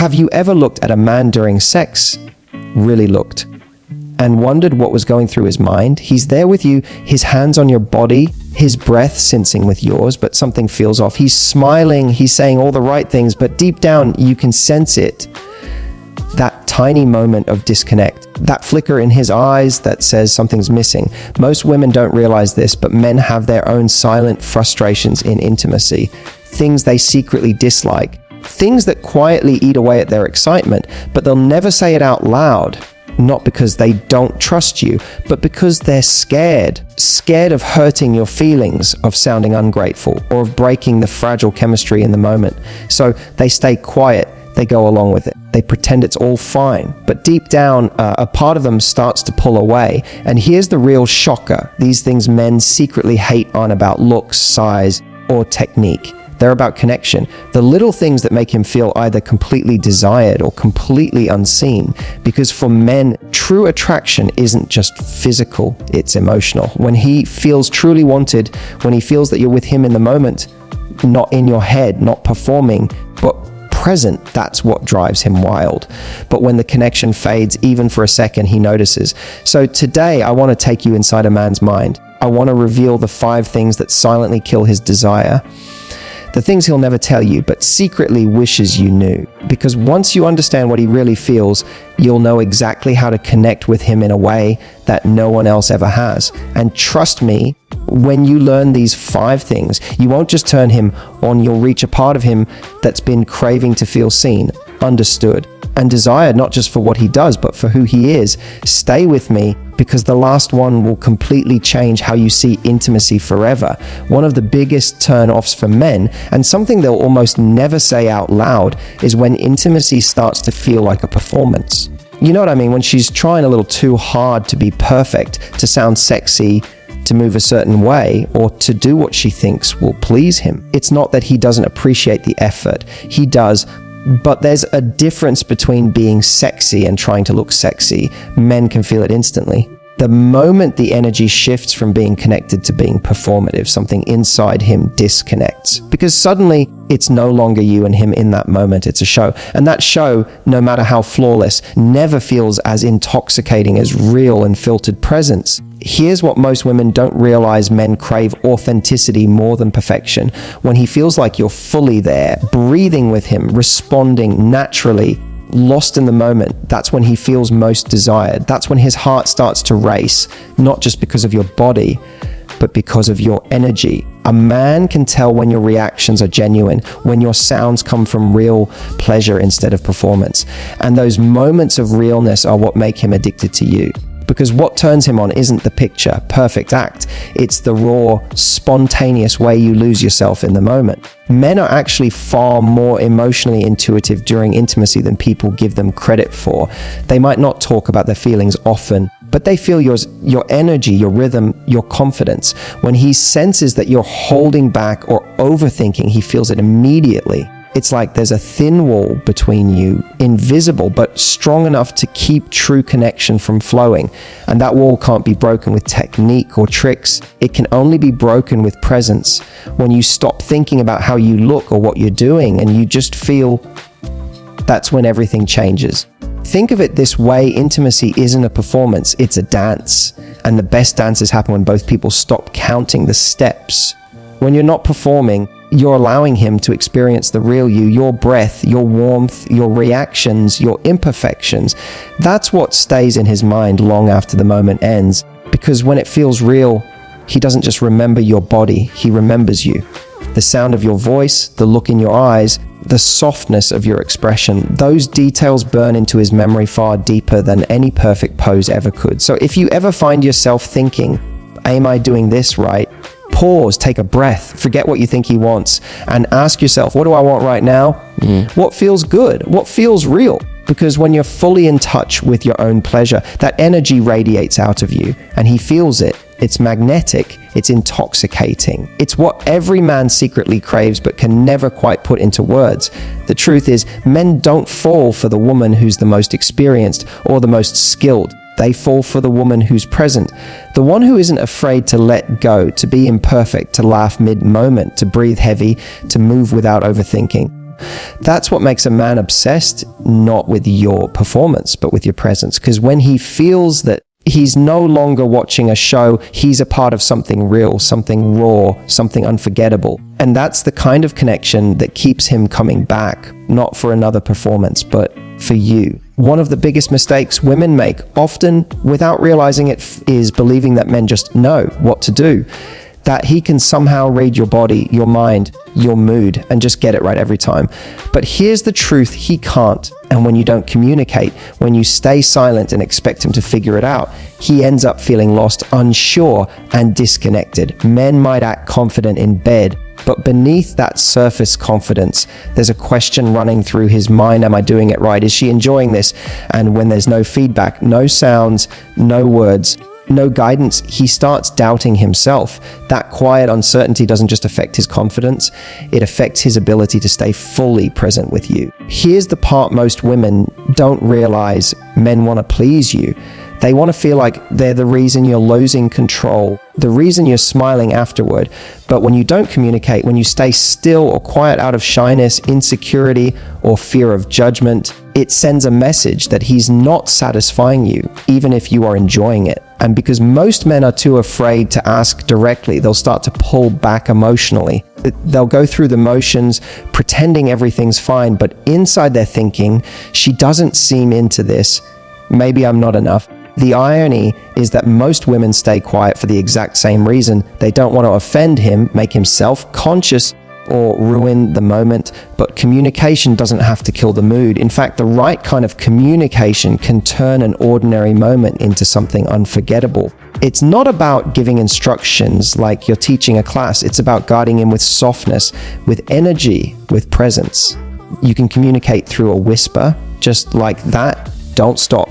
Have you ever looked at a man during sex, really looked, and wondered what was going through his mind? He's there with you, his hands on your body, his breath syncing with yours, but something feels off. He's smiling, he's saying all the right things, but deep down you can sense it. That tiny moment of disconnect, that flicker in his eyes that says something's missing. Most women don't realize this, but men have their own silent frustrations in intimacy, things they secretly dislike, things that quietly eat away at their excitement, but they'll never say it out loud. Not because they don't trust you, but because they're scared of hurting your feelings, of sounding ungrateful, or of breaking the fragile chemistry in the moment. So they stay quiet, they go along with it. They pretend it's all fine, but deep down, a part of them starts to pull away. And here's the real shocker. These things men secretly hate aren't about looks, size, or technique. They're about connection. The little things that make him feel either completely desired or completely unseen. Because for men, true attraction isn't just physical, it's emotional. When he feels truly wanted, when he feels that you're with him in the moment, not in your head, not performing, but present, that's what drives him wild. But when the connection fades, even for a second, he notices. So today, I want to take you inside a man's mind. I want to reveal the 5 things that silently kill his desire. The things he'll never tell you, but secretly wishes you knew. Because once you understand what he really feels, you'll know exactly how to connect with him in a way that no one else ever has. And trust me, when you learn these 5 things, you won't just turn him on, you'll reach a part of him that's been craving to feel seen, understood, and desired, not just for what he does, but for who he is. Stay with me, because the last one will completely change how you see intimacy forever. One of the biggest turn-offs for men, and something they'll almost never say out loud, is when intimacy starts to feel like a performance. You know what I mean? When she's trying a little too hard to be perfect, to sound sexy, to move a certain way, or to do what she thinks will please him. It's not that he doesn't appreciate the effort. He does. But there's a difference between being sexy and trying to look sexy. Men can feel it instantly. The moment the energy shifts from being connected to being performative, something inside him disconnects. Because suddenly, it's no longer you and him in that moment, it's a show. And that show, no matter how flawless, never feels as intoxicating as real and filtered presence. Here's what most women don't realize: men crave authenticity more than perfection. When he feels like you're fully there, breathing with him, responding naturally, lost in the moment, that's when he feels most desired. That's when his heart starts to race, not just because of your body, but because of your energy. A man can tell when your reactions are genuine, when your sounds come from real pleasure instead of performance. And those moments of realness are what make him addicted to you. Because what turns him on isn't the picture, perfect act. It's the raw, spontaneous way you lose yourself in the moment. Men are actually far more emotionally intuitive during intimacy than people give them credit for. They might not talk about their feelings often, but they feel your energy, your rhythm, your confidence. When he senses that you're holding back or overthinking, he feels it immediately. It's like there's a thin wall between you, invisible, but strong enough to keep true connection from flowing. And that wall can't be broken with technique or tricks. It can only be broken with presence. When you stop thinking about how you look or what you're doing and you just feel, that's when everything changes. Think of it this way: intimacy isn't a performance, it's a dance. And the best dances happen when both people stop counting the steps. When you're not performing, you're allowing him to experience the real you, your breath, your warmth, your reactions, your imperfections. That's what stays in his mind long after the moment ends. Because when it feels real, he doesn't just remember your body, he remembers you. The sound of your voice, the look in your eyes, the softness of your expression, those details burn into his memory far deeper than any perfect pose ever could. So if you ever find yourself thinking, am I doing this right? Pause, take a breath, forget what you think he wants, and ask yourself, what do I want right now? What feels good? What feels real? Because when you're fully in touch with your own pleasure, that energy radiates out of you, and he feels it. It's magnetic, it's intoxicating. It's what every man secretly craves but can never quite put into words. The truth is, men don't fall for the woman who's the most experienced or the most skilled. They fall for the woman who's present, the one who isn't afraid to let go, to be imperfect, to laugh mid-moment, to breathe heavy, to move without overthinking. That's what makes a man obsessed, not with your performance, but with your presence. Because when he feels that he's no longer watching a show, he's a part of something real, something raw, something unforgettable. And that's the kind of connection that keeps him coming back, not for another performance, but for you. One of the biggest mistakes women make, often without realizing it, is believing that men just know what to do. That he can somehow read your body, your mind, your mood, and just get it right every time. But here's the truth, he can't. And when you don't communicate, when you stay silent and expect him to figure it out, he ends up feeling lost, unsure, and disconnected. Men might act confident in bed, but beneath that surface confidence, there's a question running through his mind. Am I doing it right? Is she enjoying this? And when there's no feedback, no sounds, no words, no guidance, he starts doubting himself. That quiet uncertainty doesn't just affect his confidence, it affects his ability to stay fully present with you. Here's the part most women don't realize: men want to please you. They want to feel like they're the reason you're losing control, the reason you're smiling afterward. But when you don't communicate, when you stay still or quiet out of shyness, insecurity, or fear of judgment, it sends a message that he's not satisfying you, even if you are enjoying it. And because most men are too afraid to ask directly, they'll start to pull back emotionally. They'll go through the motions, pretending everything's fine, but inside they're thinking, she doesn't seem into this. Maybe I'm not enough. The irony is that most women stay quiet for the exact same reason. They don't want to offend him, make him self-conscious, or ruin the moment. But communication doesn't have to kill the mood. In fact, the right kind of communication can turn an ordinary moment into something unforgettable. It's not about giving instructions like you're teaching a class. It's about guiding him with softness, with energy, with presence. You can communicate through a whisper, just like that. Don't stop.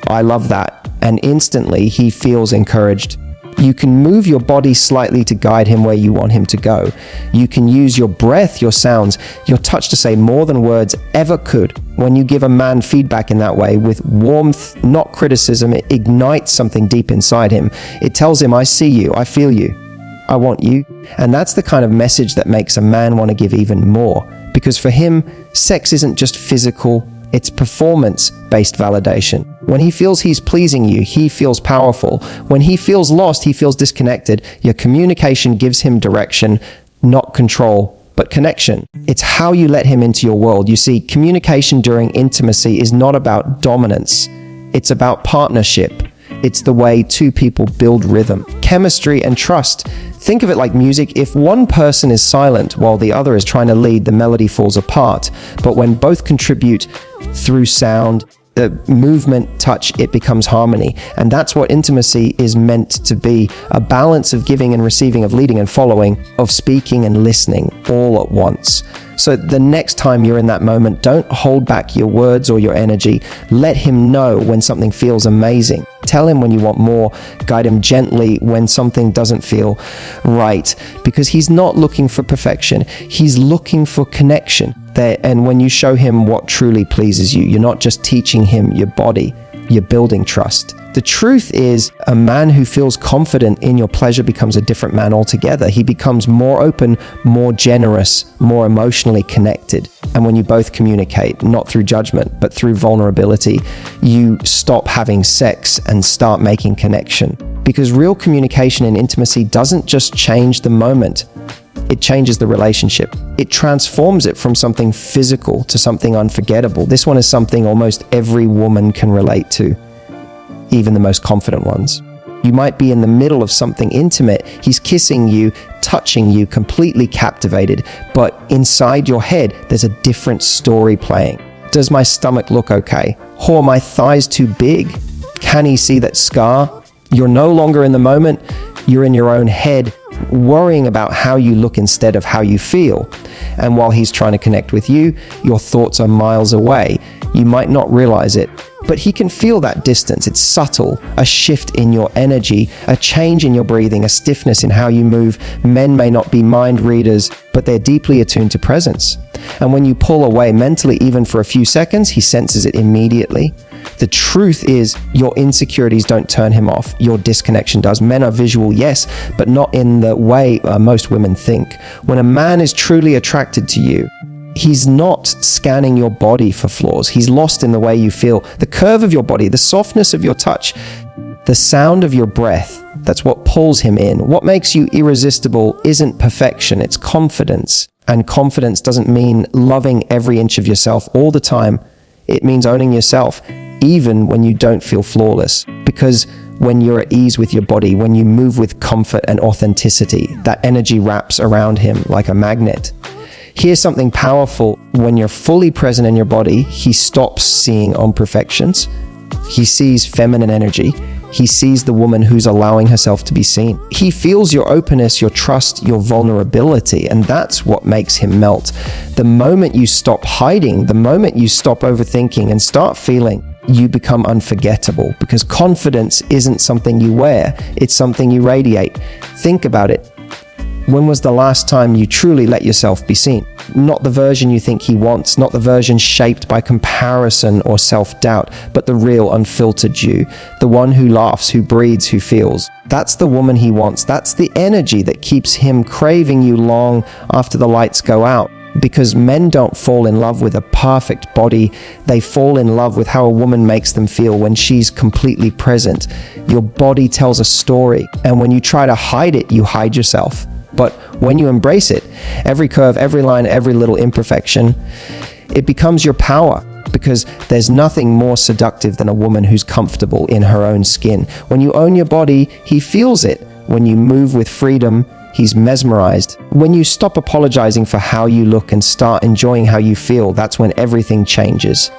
I love that. And instantly he feels encouraged. You can move your body slightly to guide him where you want him to go. You can use your breath, your sounds, your touch to say more than words ever could. When you give a man feedback in that way, with warmth, not criticism, it ignites something deep inside him. It tells him, I see you, I feel you, I want you. And that's the kind of message that makes a man want to give even more. Because for him, sex isn't just physical, it's performance-based validation. When he feels he's pleasing you, he feels powerful. When he feels lost, he feels disconnected. Your communication gives him direction, not control, but connection. It's how you let him into your world. You see, communication during intimacy is not about dominance. It's about partnership. It's the way two people build rhythm, chemistry, and trust. Think of it like music. If one person is silent while the other is trying to lead, the melody falls apart. But when both contribute through sound, the movement, touch, it becomes harmony. And that's what intimacy is meant to be: a balance of giving and receiving, of leading and following, of speaking and listening, all at once. So the next time you're in that moment, don't hold back your words or your energy. Let him know when something feels amazing. Tell him when you want more. Guide him gently when something doesn't feel right, because he's not looking for perfection. He's looking for connection. And when you show him what truly pleases you, you're not just teaching him your body, you're building trust. The truth is, a man who feels confident in your pleasure becomes a different man altogether. He becomes more open, more generous, more emotionally connected. And when you both communicate, not through judgment, but through vulnerability, you stop having sex and start making connection. Because real communication and intimacy doesn't just change the moment, it changes the relationship. It transforms it from something physical to something unforgettable. This one is something almost every woman can relate to, even the most confident ones. You might be in the middle of something intimate. He's kissing you, touching you, completely captivated, but inside your head, there's a different story playing. Does my stomach look okay? Or are my thighs too big? Can he see that scar? You're no longer in the moment. You're in your own head, worrying about how you look instead of how you feel. And while he's trying to connect with you, your thoughts are miles away. You might not realize it, but he can feel that distance. It's subtle, a shift in your energy, a change in your breathing, a stiffness in how you move. Men may not be mind readers, but they're deeply attuned to presence. And when you pull away mentally, even for a few seconds, he senses it immediately. The truth is, your insecurities don't turn him off. Your disconnection does. Men are visual, yes, but not in the way most women think. When a man is truly attracted to you, He's not scanning your body for flaws. He's lost in the way you feel, the curve of your body, the softness of your touch, the sound of your breath. That's what pulls him in. What makes you irresistible isn't perfection, it's confidence. And confidence doesn't mean loving every inch of yourself all the time. It means owning yourself, even when you don't feel flawless. Because when you're at ease with your body, when you move with comfort and authenticity, that energy wraps around him like a magnet. Here's something powerful. When you're fully present in your body, he stops seeing imperfections. He sees feminine energy. He sees the woman who's allowing herself to be seen. He feels your openness, your trust, your vulnerability, and that's what makes him melt. The moment you stop hiding, the moment you stop overthinking and start feeling, you become unforgettable, because confidence isn't something you wear, it's something you radiate. Think about it. When was the last time you truly let yourself be seen? Not the version you think he wants, not the version shaped by comparison or self-doubt, but the real unfiltered you, the one who laughs, who breathes, who feels. That's the woman he wants. That's the energy that keeps him craving you long after the lights go out. Because men don't fall in love with a perfect body, they fall in love with how a woman makes them feel when she's completely present. Your body tells a story, and when you try to hide it, you hide yourself. But when you embrace it, every curve, every line, every little imperfection, it becomes your power. Because there's nothing more seductive than a woman who's comfortable in her own skin. When you own your body, he feels it. When you move with freedom, he's mesmerized. When you stop apologizing for how you look and start enjoying how you feel, that's when everything changes.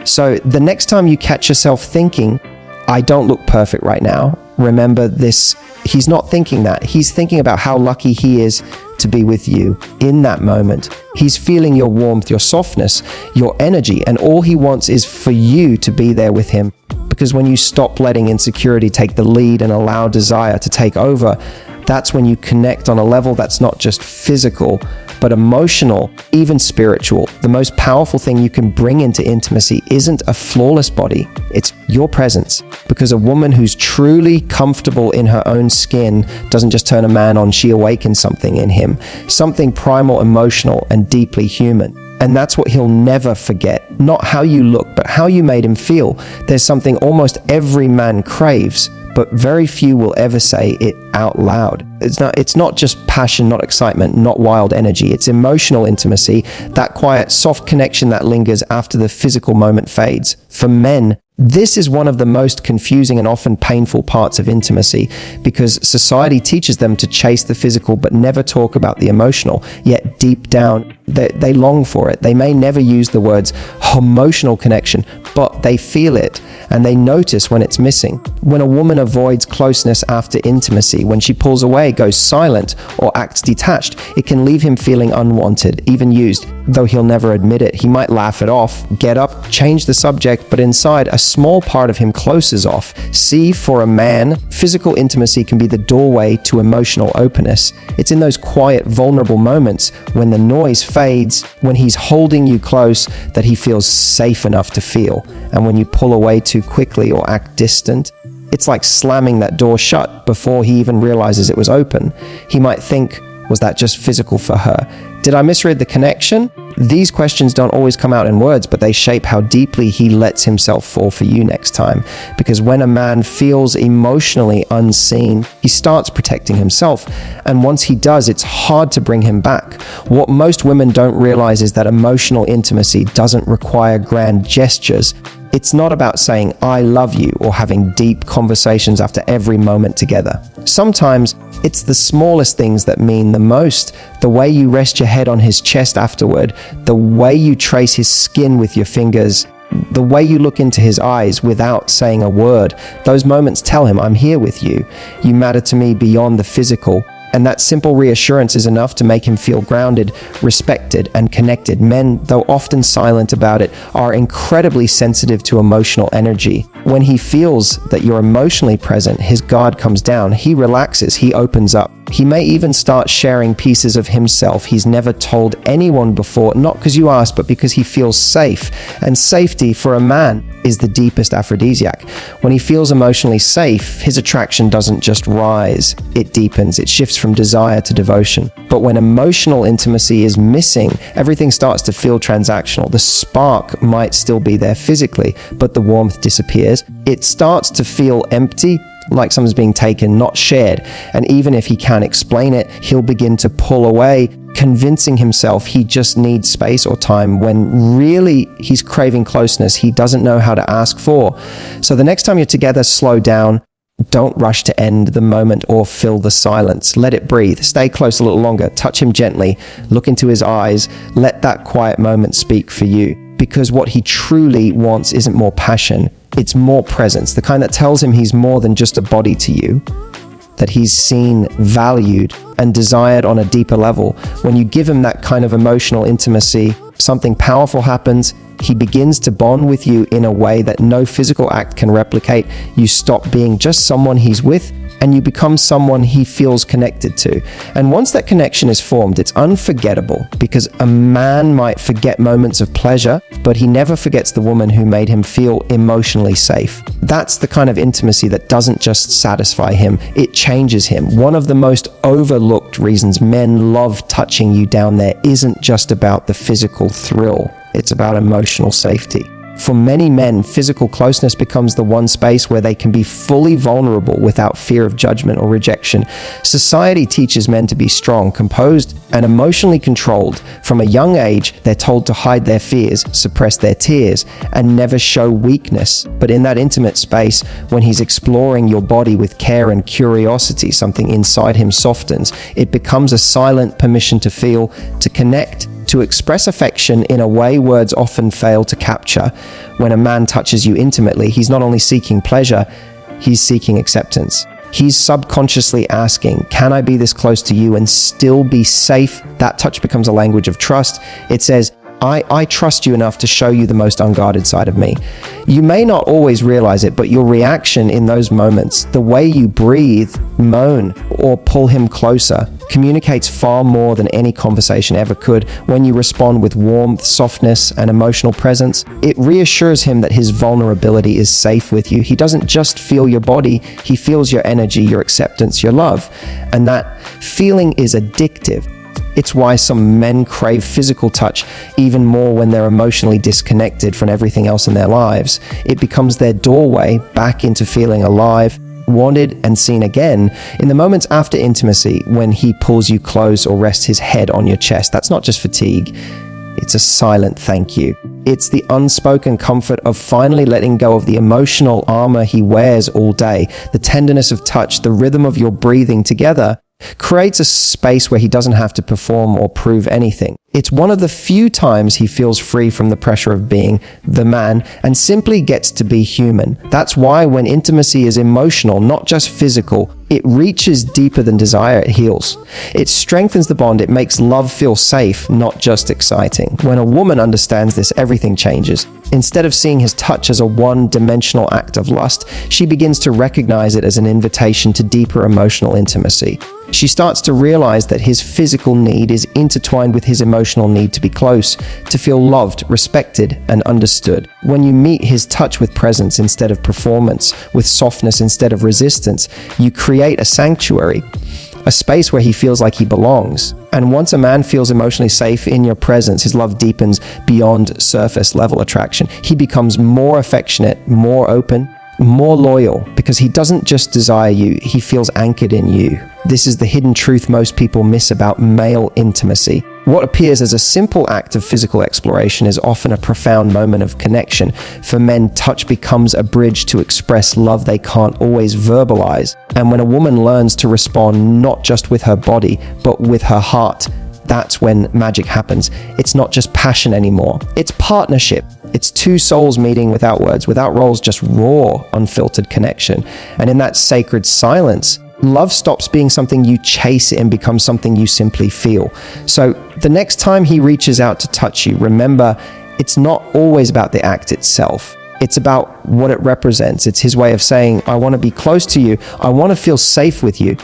So the next time you catch yourself thinking, I don't look perfect right now, remember this, he's not thinking that. He's thinking about how lucky he is to be with you in that moment. He's feeling your warmth, your softness, your energy, and all he wants is for you to be there with him. Because when you stop letting insecurity take the lead and allow desire to take over, that's when you connect on a level that's not just physical, but emotional, even spiritual. The most powerful thing you can bring into intimacy isn't a flawless body, it's your presence. Because a woman who's truly comfortable in her own skin doesn't just turn a man on, she awakens something in him, something primal, emotional, and deeply human. And that's what he'll never forget. Not how you look, but how you made him feel. There's something almost every man craves, but very few will ever say it out loud. It's not just passion, not excitement, not wild energy. It's emotional intimacy, that quiet, soft connection that lingers after the physical moment fades. For men, this is one of the most confusing and often painful parts of intimacy, because society teaches them to chase the physical but never talk about the emotional. Yet deep down, they long for it. They may never use the words emotional connection, but they feel it and they notice when it's missing. When a woman avoids closeness after intimacy, when she pulls away, goes silent, or acts detached, it can leave him feeling unwanted, even used. Though he'll never admit it, he might laugh it off, get up, change the subject, but inside, a small part of him closes off. See, for a man, physical intimacy can be the doorway to emotional openness. It's in those quiet, vulnerable moments when the noise fades, when he's holding you close, that he feels safe enough to feel. And when you pull away too quickly or act distant, it's like slamming that door shut before he even realizes it was open. He might think, was that just physical for her? Did I misread the connection? These questions don't always come out in words, but they shape how deeply he lets himself fall for you next time. Because when a man feels emotionally unseen, he starts protecting himself. And once he does, it's hard to bring him back. What most women don't realize is that emotional intimacy doesn't require grand gestures. It's not about saying, I love you, or having deep conversations after every moment together. Sometimes it's the smallest things that mean the most. The way you rest your head on his chest afterward, the way you trace his skin with your fingers, the way you look into his eyes without saying a word. Those moments tell him, I'm here with you. You matter to me beyond the physical. And that simple reassurance is enough to make him feel grounded, respected, and connected. Men, though often silent about it, are incredibly sensitive to emotional energy. When he feels that you're emotionally present, his guard comes down, he relaxes, he opens up. He may even start sharing pieces of himself he's never told anyone before, not because you asked, but because he feels safe. And safety for a man is the deepest aphrodisiac. When he feels emotionally safe, his attraction doesn't just rise, it deepens, it shifts from desire to devotion. But when emotional intimacy is missing, everything starts to feel transactional. The spark might still be there physically, but the warmth disappears. It starts to feel empty, like something's being taken, not shared. And even if he can't explain it, he'll begin to pull away, convincing himself he just needs space or time, when really he's craving closeness he doesn't know how to ask for. So the next time you're together, slow down. Don't rush to end the moment or fill the silence. Let it breathe. Stay close a little longer. Touch him gently. Look into his eyes. Let that quiet moment speak for you. Because what he truly wants isn't more passion, it's more presence, the kind that tells him he's more than just a body to you, that he's seen, valued, and desired on a deeper level. When you give him that kind of emotional intimacy, something powerful happens. He begins to bond with you in a way that no physical act can replicate. You stop being just someone he's with, and you become someone he feels connected to. And once that connection is formed, it's unforgettable, because a man might forget moments of pleasure, but he never forgets the woman who made him feel emotionally safe. That's the kind of intimacy that doesn't just satisfy him, it changes him. One of the most overlooked reasons men love touching you down there isn't just about the physical thrill, it's about emotional safety. For many men, physical closeness becomes the one space where they can be fully vulnerable without fear of judgment or rejection. Society teaches men to be strong, composed, and emotionally controlled. From a young age, they're told to hide their fears, suppress their tears, and never show weakness. But in that intimate space, when he's exploring your body with care and curiosity, something inside him softens. It becomes a silent permission to feel, to connect, to express affection in a way words often fail to capture. When a man touches you intimately, he's not only seeking pleasure, he's seeking acceptance. He's subconsciously asking, can I be this close to you and still be safe? That touch becomes a language of trust. It says, I trust you enough to show you the most unguarded side of me. You may not always realize it, but your reaction in those moments, the way you breathe, moan, or pull him closer, communicates far more than any conversation ever could. When you respond with warmth, softness, and emotional presence, it reassures him that his vulnerability is safe with you. He doesn't just feel your body, he feels your energy, your acceptance, your love. And that feeling is addictive. It's why some men crave physical touch even more when they're emotionally disconnected from everything else in their lives. It becomes their doorway back into feeling alive, wanted, and seen again. In the moments after intimacy, when he pulls you close or rests his head on your chest, that's not just fatigue, it's a silent thank you. It's the unspoken comfort of finally letting go of the emotional armor he wears all day. The tenderness of touch, the rhythm of your breathing together, creates a space where he doesn't have to perform or prove anything. It's one of the few times he feels free from the pressure of being the man and simply gets to be human. That's why when intimacy is emotional, not just physical, it reaches deeper than desire, it heals. It strengthens the bond, it makes love feel safe, not just exciting. When a woman understands this, everything changes. Instead of seeing his touch as a one-dimensional act of lust, she begins to recognize it as an invitation to deeper emotional intimacy. She starts to realize that his physical need is intertwined with his emotional need to be close, to feel loved, respected, and understood. When you meet his touch with presence instead of performance, with softness instead of resistance, you create a sanctuary, a space where he feels like he belongs. And once a man feels emotionally safe in your presence, his love deepens beyond surface level attraction. He becomes more affectionate, more open, more loyal, because he doesn't just desire you, he feels anchored in you. This is the hidden truth most people miss about male intimacy. What appears as a simple act of physical exploration is often a profound moment of connection. For men, touch becomes a bridge to express love they can't always verbalize. And when a woman learns to respond not just with her body, but with her heart, that's when magic happens. It's not just passion anymore, it's partnership. It's two souls meeting without words, without roles, just raw, unfiltered connection. And in that sacred silence, love stops being something you chase and becomes something you simply feel. So the next time he reaches out to touch you, remember, it's not always about the act itself. It's about what it represents. It's his way of saying, I want to be close to you. I want to feel safe with you.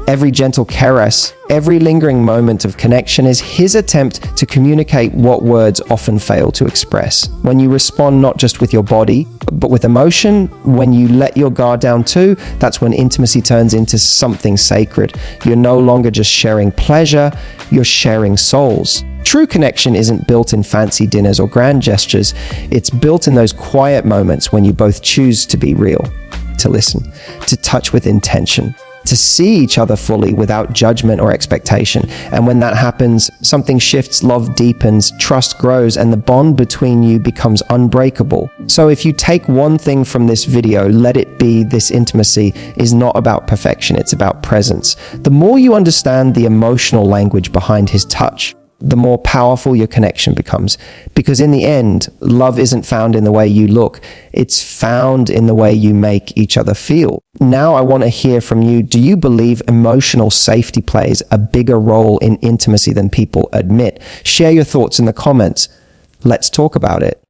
Every gentle caress, every lingering moment of connection is his attempt to communicate what words often fail to express. When you respond not just with your body, but with emotion, when you let your guard down too, that's when intimacy turns into something sacred. You're no longer just sharing pleasure, you're sharing souls. True connection isn't built in fancy dinners or grand gestures. It's built in those quiet moments when you both choose to be real, to listen, to touch with intention, to see each other fully without judgment or expectation. And when that happens, something shifts, love deepens, trust grows, and the bond between you becomes unbreakable. So if you take one thing from this video, let it be this: intimacy is not about perfection, it's about presence. The more you understand the emotional language behind his touch, the more powerful your connection becomes. Because in the end, love isn't found in the way you look, it's found in the way you make each other feel. Now I want to hear from you. Do you believe emotional safety plays a bigger role in intimacy than people admit? Share your thoughts in the comments. Let's talk about it.